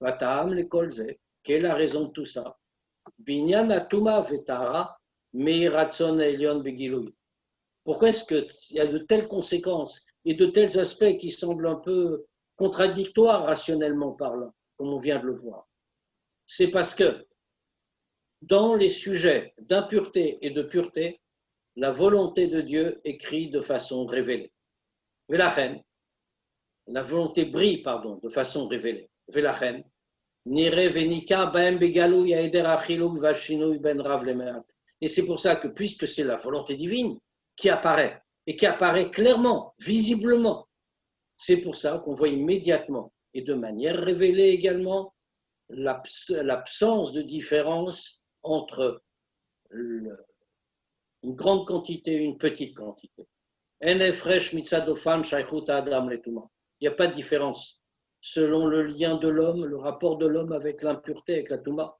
Speaker 1: Vataam le Kolze, quelle est la raison de tout ça? Binyan Atuma Vetara, Meiratson Elion Begiloui. Pourquoi est-ce qu'il y a de telles conséquences et de tels aspects qui semblent un peu contradictoires rationnellement parlant, comme on vient de le voir? C'est parce que dans les sujets d'impureté et de pureté, la volonté de Dieu écrit de façon révélée. Velachen, la volonté brille, de façon révélée. Velachen, et c'est pour ça que, puisque c'est la volonté divine qui apparaît, et qui apparaît clairement, visiblement, c'est pour ça qu'on voit immédiatement, et de manière révélée également, l'absence de différence entre une grande quantité et une petite quantité. Il n'y a pas de différence selon le lien de l'homme, le rapport de l'homme avec l'impureté, avec la Touma.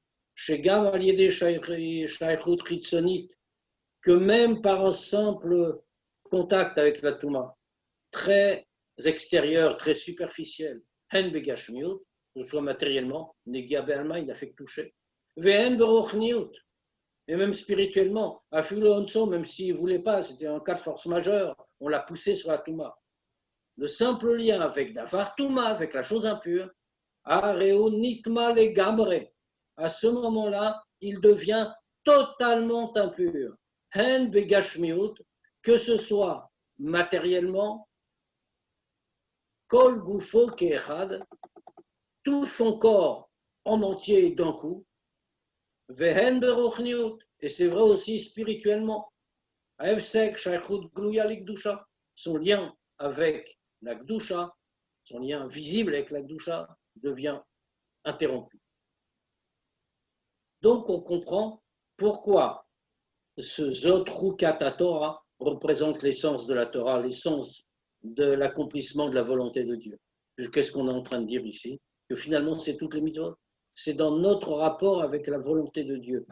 Speaker 1: Que même par un simple contact avec la Touma, très extérieur, très superficiel, que ce soit matériellement, il a fait que toucher, et même spirituellement, même s'il ne voulait pas, c'était un cas de force majeure, on l'a poussé sur la Touma. Le simple lien avec Davar Touma, avec la chose impure, Areo Nitma le Gamre, à ce moment-là, il devient totalement impur. Hen Begashmiut, que ce soit matériellement, Kol Gufo Keechad, tout son corps en entier d'un coup, Vehen Berochniut, et c'est vrai aussi spirituellement, Avsek Shaychut Gluya Likdusha, son lien avec la Gdusha, son lien visible avec la Gdusha, devient interrompu. Donc on comprend pourquoi ce Zotrukat Torah représente l'essence de la Torah, l'essence de l'accomplissement de la volonté de Dieu. Qu'est-ce qu'on est en train de dire ici? Que finalement c'est toutes les mitzvot. C'est dans notre rapport avec la volonté de Dieu,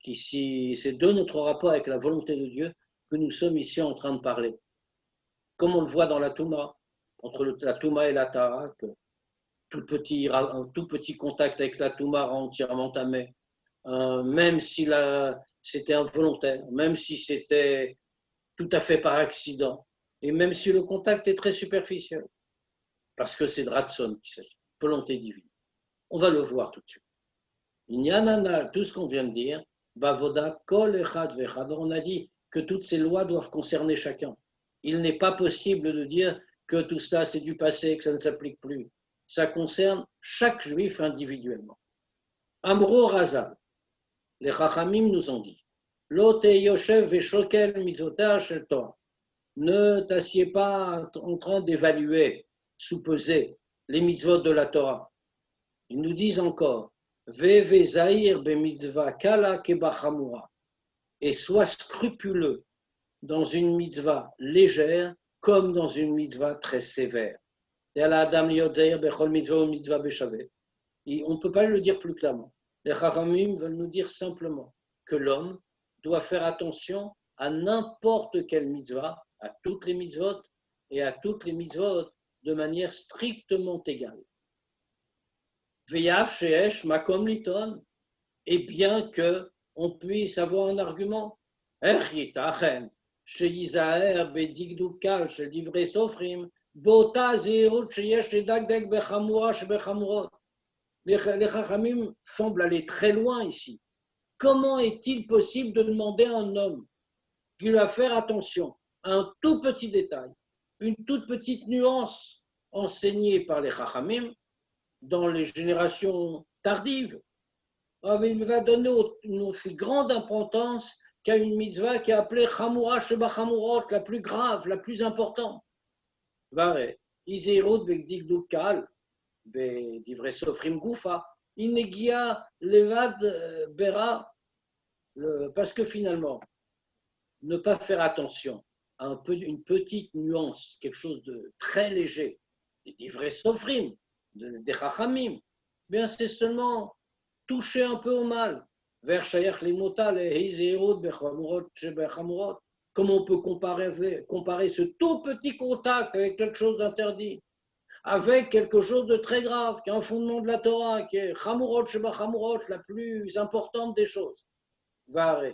Speaker 1: c'est de notre rapport avec la volonté de Dieu que nous sommes ici en train de parler. Comme on le voit dans la Touma, entre la Touma et la Tara, que un tout petit contact avec la Touma rend entièrement tamé, même si c'était involontaire, même si c'était tout à fait par accident, et même si le contact est très superficiel, parce que c'est de Ratson qui s'agit, volonté divine. On va le voir tout de suite. Inyanana, tout ce qu'on vient de dire, Bavoda, Kol Echad Vechad, on a dit que toutes ces lois doivent concerner chacun. Il n'est pas possible de dire que tout ça c'est du passé, que ça ne s'applique plus. Ça concerne chaque juif individuellement. Amro Razal, les Chachamim nous ont dit, Lote Yoshev Veshokel Mitzvotah Shel Torah. Ne t'assieds pas en train d'évaluer, sous-peser les mitzvot de la Torah. Ils nous disent encore, Veve Zahir be mitzvah kala kebachamura, et sois scrupuleux dans une mitzvah légère comme dans une mitzvah très sévère. Et on ne peut pas le dire plus clairement. Les Chachamim veulent nous dire simplement que l'homme doit faire attention à n'importe quelle mitzvah, à toutes les mitzvot et à toutes les mitzvot de manière strictement égale. Veyav sheesh makom liton, et bien que on puisse avoir un argument, Echitachen, sheyizaher bedigdukal shelivrei sofrim, bota zehirut sheyesh ledagdek bechamura shebechamurot. Les Chachamim semblent aller très loin ici. Comment est-il possible de demander à un homme qui doit faire attention à un tout petit détail, une toute petite nuance enseignée par les Chachamim dans les générations tardives? Il va donner une aussi grande importance qu'il y a une mitzvah qui est appelée Chamura Sheba Chamurot, la plus grave, la plus importante. Vare, Izeirut Begdikduk Kal, Bedivre Sofrim Goufa, Inegia Levad Bera, parce que finalement, ne pas faire attention à une petite nuance, quelque chose de très léger, des vrais sofrim, des chachamim, bien c'est seulement toucher un peu au mal. Vers shayach limota lehizeirut bechamurot shebechamurot. Comment on peut comparer ce tout petit contact avec quelque chose d'interdit, avec quelque chose de très grave, qui est un fondement de la Torah, qui est chamurot shebechamurot, la plus importante des choses. Vare.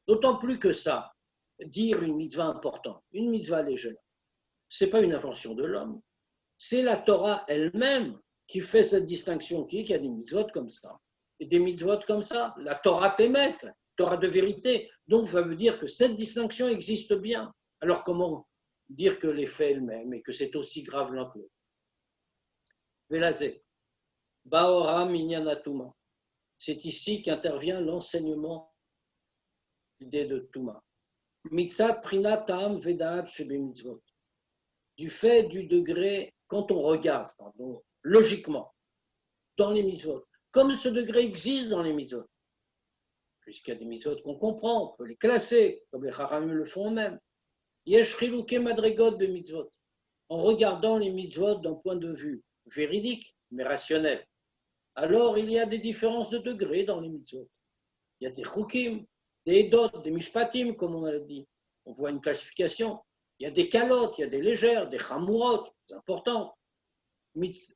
Speaker 1: D'autant plus que ça, dire une mitzvah importante, une mitzvah légère, ce n'est pas une invention de l'homme, c'est la Torah elle-même qui fait cette distinction, qui dit qu'il y a des mitzvot comme ça, et des mitzvot comme ça, la Torah t'émet, la Torah de vérité, donc ça veut dire que cette distinction existe bien. Alors comment dire que les faits elles-mêmes et que c'est aussi grave l'un que l'autre? Velazé. Baora Minyanatuma. C'est ici qu'intervient l'enseignement l'idée de Touma. Mitzat Prinatam Vedat Shebe Mitzvot. Du fait du degré, quand on regarde, logiquement, dans les mitzvot, comme ce degré existe dans les mitzvot, puisqu'il y a des mitzvot qu'on comprend, on peut les classer, comme les Chachamim le font eux-mêmes. Yesh Chiluke Madregot be Mitzvot. En regardant les mitzvot d'un point de vue véridique, mais rationnel. Alors, il y a des différences de degrés dans les mitzvot. Il y a des chukim, des edot, des mishpatim, comme on a dit. On voit une classification. Il y a des kalotes, il y a des légères, des chamurot, des importantes.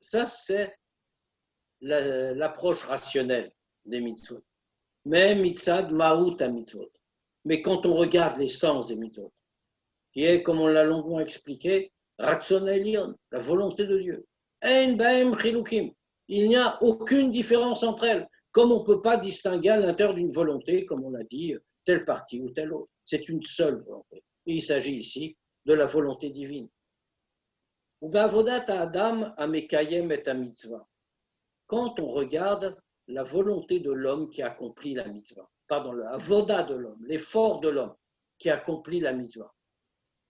Speaker 1: Ça, c'est l'approche rationnelle des mitzvot. Mais mitzad maout à mitzvot. Mais quand on regarde l'essence des mitzvot, qui est, comme on l'a longuement expliqué, ratzon elion, la volonté de Dieu. Ein baem chilukim. Il n'y a aucune différence entre elles, comme on ne peut pas distinguer à l'intérieur d'une volonté, comme on l'a dit, telle partie ou telle autre. C'est une seule volonté. Et il s'agit ici de la volonté divine. Quand on regarde la volonté de l'homme qui accomplit la mitzvah, pardon, l'avoda de l'homme, l'effort de l'homme qui accomplit la mitzvah,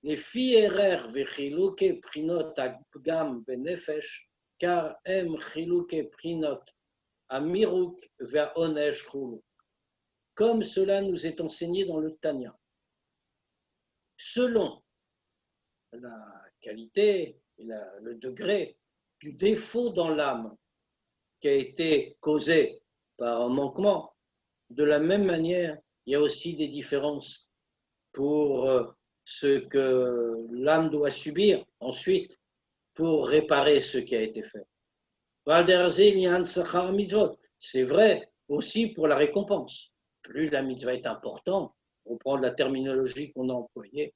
Speaker 1: les fierer vechiluke prinot agam benefesh, car em chiluke prinot amiruk ve'onesh chulu. Comme cela nous est enseigné dans le Tanya. Selon la qualité et le degré du défaut dans l'âme qui a été causé par un manquement, de la même manière, il y a aussi des différences pour ce que l'âme doit subir ensuite pour réparer ce qui a été fait. C'est vrai aussi pour la récompense. Plus la mitzvah est importante, on prend la terminologie qu'on a employée,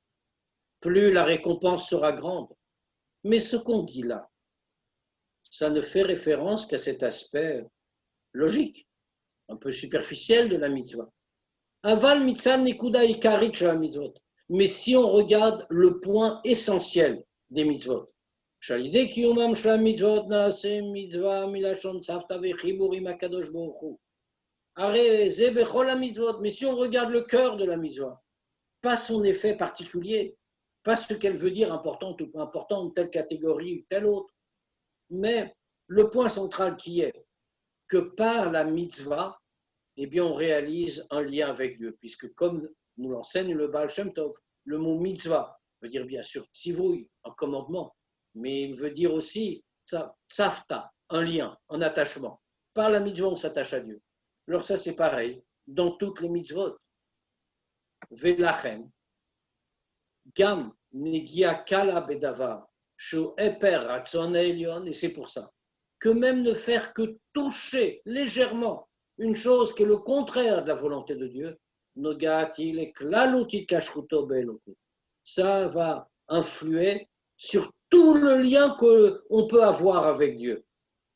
Speaker 1: plus la récompense sera grande. Mais ce qu'on dit là, ça ne fait référence qu'à cet aspect logique, un peu superficiel de la mitzvah. Aval mitzvah nekuda ikarit shel mitzvot. Mais si on regarde le point essentiel des mitzvot, shalidei kiyumam shel mitzvot naaseh mitzvah milashon tzavta vechiburim hakadosh baruch hu. Are ze bechol mitzvot. Mais si on regarde le cœur de la mitzvah, pas son effet particulier, pas ce qu'elle veut dire importante ou pas importante, telle catégorie ou telle autre, mais le point central qui est que par la mitzvah, eh bien, on réalise un lien avec Dieu, puisque comme nous l'enseigne le Baal Shem Tov, le mot mitzvah veut dire bien sûr tzivouï, un commandement, mais il veut dire aussi tzavta, un lien, un attachement. Par la mitzvah, on s'attache à Dieu. Alors ça, c'est pareil dans toutes les mitzvot. Velachem, gam negia kala bedavar, shu eper ratzon elion, et c'est pour ça que même ne faire que toucher légèrement une chose qui est le contraire de la volonté de Dieu, ça va influer sur tout le lien qu'on peut avoir avec Dieu.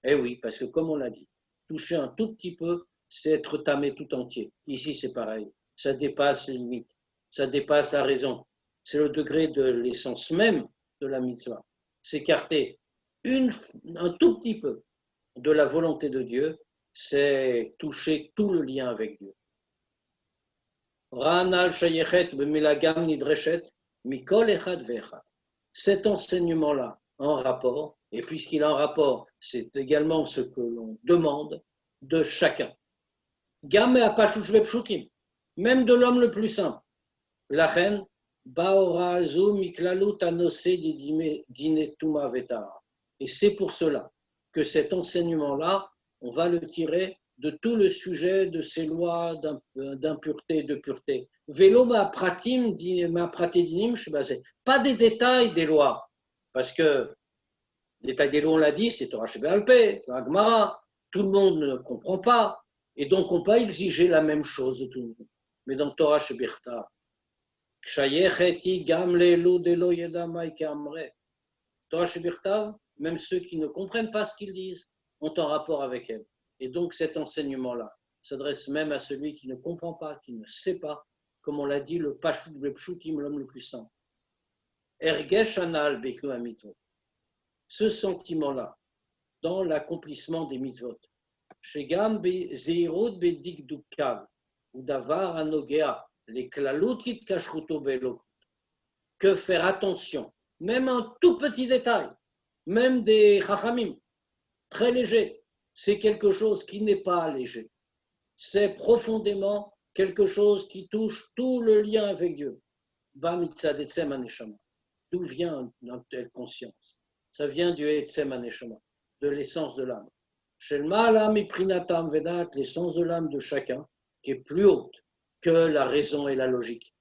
Speaker 1: Eh oui, parce que comme on l'a dit, toucher un tout petit peu, c'est être tamé tout entier. Ici, c'est pareil. Ça dépasse les limites. Ça dépasse la raison. C'est le degré de l'essence même de la mitzvah. S'écarter un tout petit peu de la volonté de Dieu, c'est toucher tout le lien avec Dieu. Ranal shayechet b'milagam nidreshet mikol echad ve'echad. Cet enseignement-là en rapport, et puisqu'il est en rapport, c'est également ce que l'on demande de chacun. Gam apashush ve'pshutim, même de l'homme le plus simple. Lachen baora azu miklalut anose dinetuma vetara. Et c'est pour cela que cet enseignement-là, on va le tirer de tout le sujet de ces lois d'impureté et de pureté. Vélo ma pratedinim, pas des détails des lois, parce que les détails des lois, on l'a dit, c'est Torah Sheba'al-Peh, c'est la Gemara, tout le monde ne comprend pas, et donc on peut pas exiger la même chose de tout le monde. Mais dans Torah Shebirta, Torah Shebirta, même ceux qui ne comprennent pas ce qu'ils disent, ont un rapport avec elle. Et donc cet enseignement-là s'adresse même à celui qui ne comprend pas, qui ne sait pas, comme on l'a dit, le Pashut Bepshutim, l'homme le plus simple. Ergesh anal beku mitzvot. Ce sentiment-là, dans l'accomplissement des mitzvot, shegam zeirut bedigdukav, ou davar anogea, les klalutit kashruto belokut, que faire attention, même un tout petit détail, même des chachamim, très léger, c'est quelque chose qui n'est pas léger. C'est profondément quelque chose qui touche tout le lien avec Dieu. D'où vient une telle conscience? Ça vient du Etzem Aneshama, de l'essence de l'âme. L'essence de l'âme de chacun, qui est plus haute que la raison et la logique.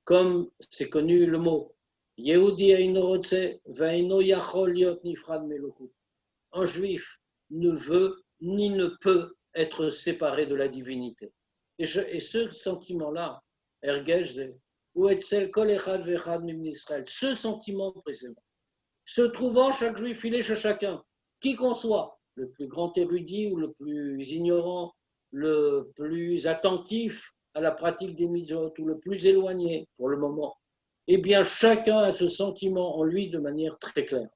Speaker 1: Comme c'est connu le mot, un juif ne veut ni ne peut être séparé de la divinité. Et ce sentiment-là, ce sentiment précisément, se trouvant chaque juif, il est chez chacun, qui qu'on soit, le plus grand érudit ou le plus ignorant, le plus attentif à la pratique des mitzvot ou le plus éloigné pour le moment, eh bien chacun a ce sentiment en lui de manière très claire.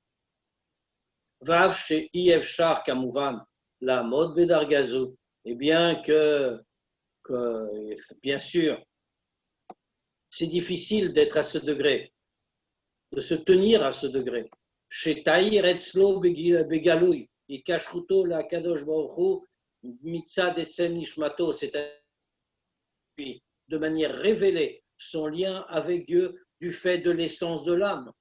Speaker 1: Vav chez Ievchar Kamouvan, la mode Bedargazo, et bien que bien sûr, c'est difficile d'être à ce degré, de se tenir à ce degré. Chez Taïr Etzlo Begaloui, et Kashruto la Kadosh Baruchu, Mitzad Etzem Nishmato, c'est-à-dire de manière révélée son lien avec Dieu du fait de l'essence de l'âme.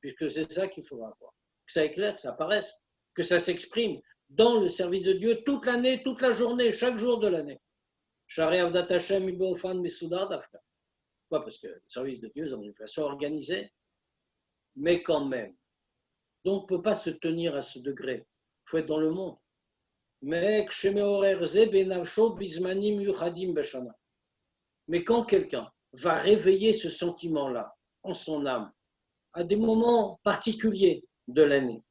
Speaker 1: Puisque c'est ça qu'il faudra avoir. Que ça éclaire, que ça apparaisse, que ça s'exprime dans le service de Dieu toute l'année, toute la journée, chaque jour de l'année. Pourquoi? Parce que le service de Dieu est d'une façon organisée, mais quand même. Donc, on ne peut pas se tenir à ce degré. Il faut être dans le monde. Mais quand quelqu'un va réveiller ce sentiment-là en son âme à des moments particuliers de l'année,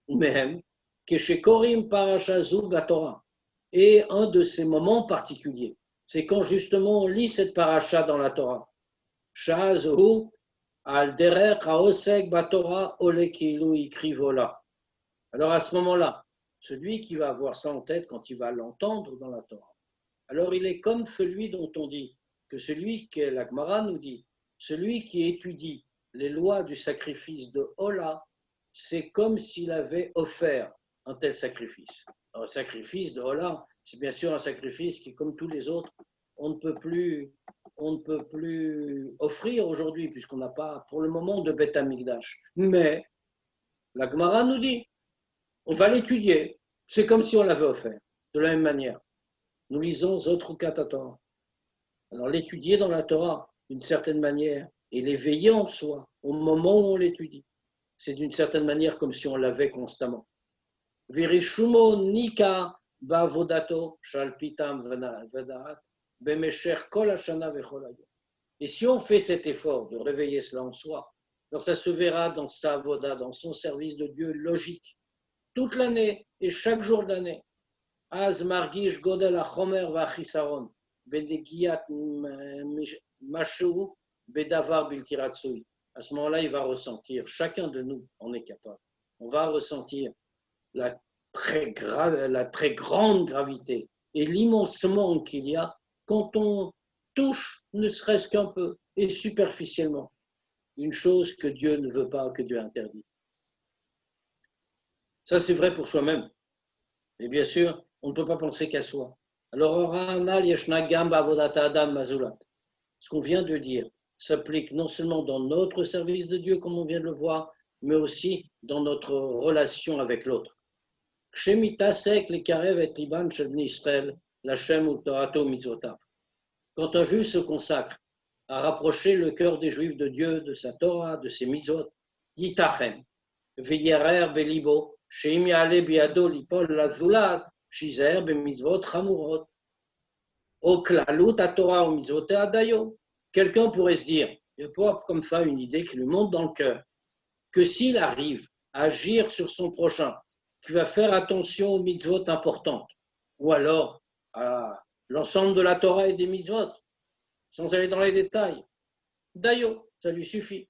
Speaker 1: même que chez Korim Parashazu Torah, et un de ces moments particuliers, c'est quand justement on lit cette paracha dans la Torah. Shazu al derer haosek batorah ole kilu ikrivola. Alors à ce moment-là, celui qui va avoir ça en tête quand il va l'entendre dans la Torah, alors il est comme celui dont on dit que celui que la Gemara nous dit, celui qui étudie les lois du sacrifice de Ola, c'est comme s'il avait offert un tel sacrifice. Alors, le sacrifice de Ola, c'est bien sûr un sacrifice qui, comme tous les autres, on ne peut plus offrir aujourd'hui, puisqu'on n'a pas, pour le moment, de Beth Amikdash. Mais la Gemara nous dit, on va l'étudier, c'est comme si on l'avait offert, de la même manière. Nous lisons Zotrukat Torah. Alors l'étudier dans la Torah, d'une certaine manière, et l'éveiller en soi, au moment où on l'étudie, c'est d'une certaine manière comme si on l'avait constamment. Virishumo nika bavodato shalpitam vedaat bemesher kol hashana vechol hayom. Et si on fait cet effort de réveiller cela en soi, alors ça se verra dans sa voda, dans son service de Dieu logique, toute l'année et chaque jour de l'année. Az margish godel hachomer vachisaron bedegiat mashu bedavar biltiratsui. à ce moment-là, il va ressentir, chacun de nous en est capable, on va ressentir la très grande gravité et l'immense manque qu'il y a quand on touche, ne serait-ce qu'un peu et superficiellement, une chose que Dieu ne veut pas, que Dieu interdit. Ça, c'est vrai pour soi-même. Et bien sûr, on ne peut pas penser qu'à soi. Alors, ce qu'on vient de dire s'applique non seulement dans notre service de Dieu, comme on vient de le voir, mais aussi dans notre relation avec l'autre. Quand un juif se consacre à rapprocher le cœur des juifs de Dieu, de sa Torah, de ses mitzvot, yitachem, veyerer belibo, sheim yale biado lipol lazulat, shizer bemitzvot chamurot, o klalut à Torah ou mitzvot adayo. Quelqu'un pourrait se dire, il peut avoir comme ça une idée qui lui monte dans le cœur, que s'il arrive à agir sur son prochain, qu'il va faire attention aux mitzvot importantes, ou alors à l'ensemble de la Torah et des mitzvot, sans aller dans les détails, d'ailleurs, ça lui suffit.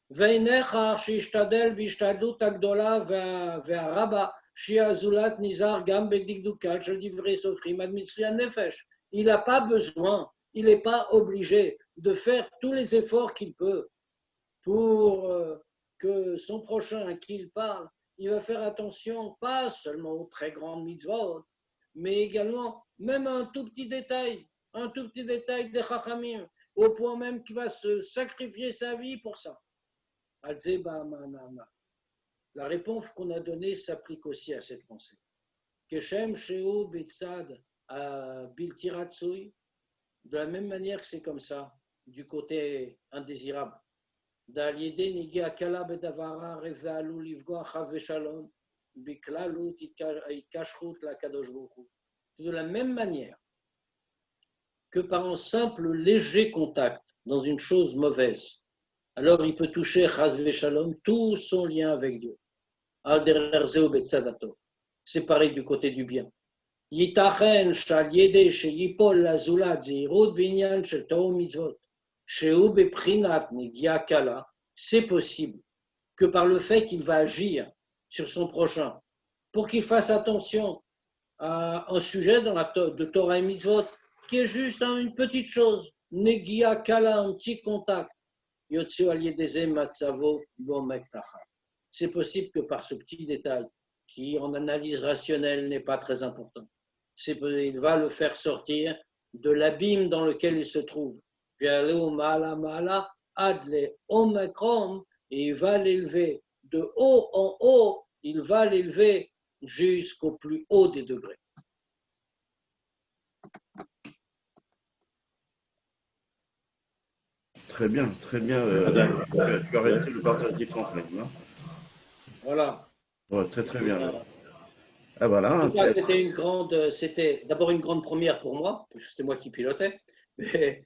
Speaker 1: Veinecha sheishtadel bishtadlut agdola ve'araba she'azulat nizar gam bedikdukal shel divrei sofrim ad mitzri nefesh. Il n'a pas besoin, il n'est pas obligé de faire tous les efforts qu'il peut pour que son prochain à qui il parle, il va faire attention pas seulement aux très grandes mitzvot, mais également même à un tout petit détail des chachamim, au point même qu'il va se sacrifier sa vie pour ça. La réponse qu'on a donnée s'applique aussi à cette pensée. Keshem sheu betzad bilti ratzui, de la même manière que c'est comme ça, du côté indésirable. De la même manière que par un simple léger contact dans une chose mauvaise, alors il peut toucher chas v'shalom tout son lien avec Dieu. C'est pareil du côté du bien. Yitachen shal yede sheyipol lazulat zeirut binyan shel Torah mitzvot. C'est possible que par le fait qu'il va agir sur son prochain, pour qu'il fasse attention à un sujet de Torah et Mitzvot, qui est juste une petite chose, Negia Kala, un petit contact, c'est possible que par ce petit détail, qui en analyse rationnelle n'est pas très important, il va le faire sortir de l'abîme dans lequel il se trouve. Et il va l'élever de haut en haut, il va l'élever jusqu'au plus haut des degrés.
Speaker 3: Très bien, très bien. Tu as arrêté le partage d'écran, quand même. Hein.
Speaker 1: Voilà.
Speaker 3: Ouais, très, très bien. Ah, voilà.
Speaker 1: C'était d'abord une grande première pour moi, parce que c'était moi qui pilotais. Mais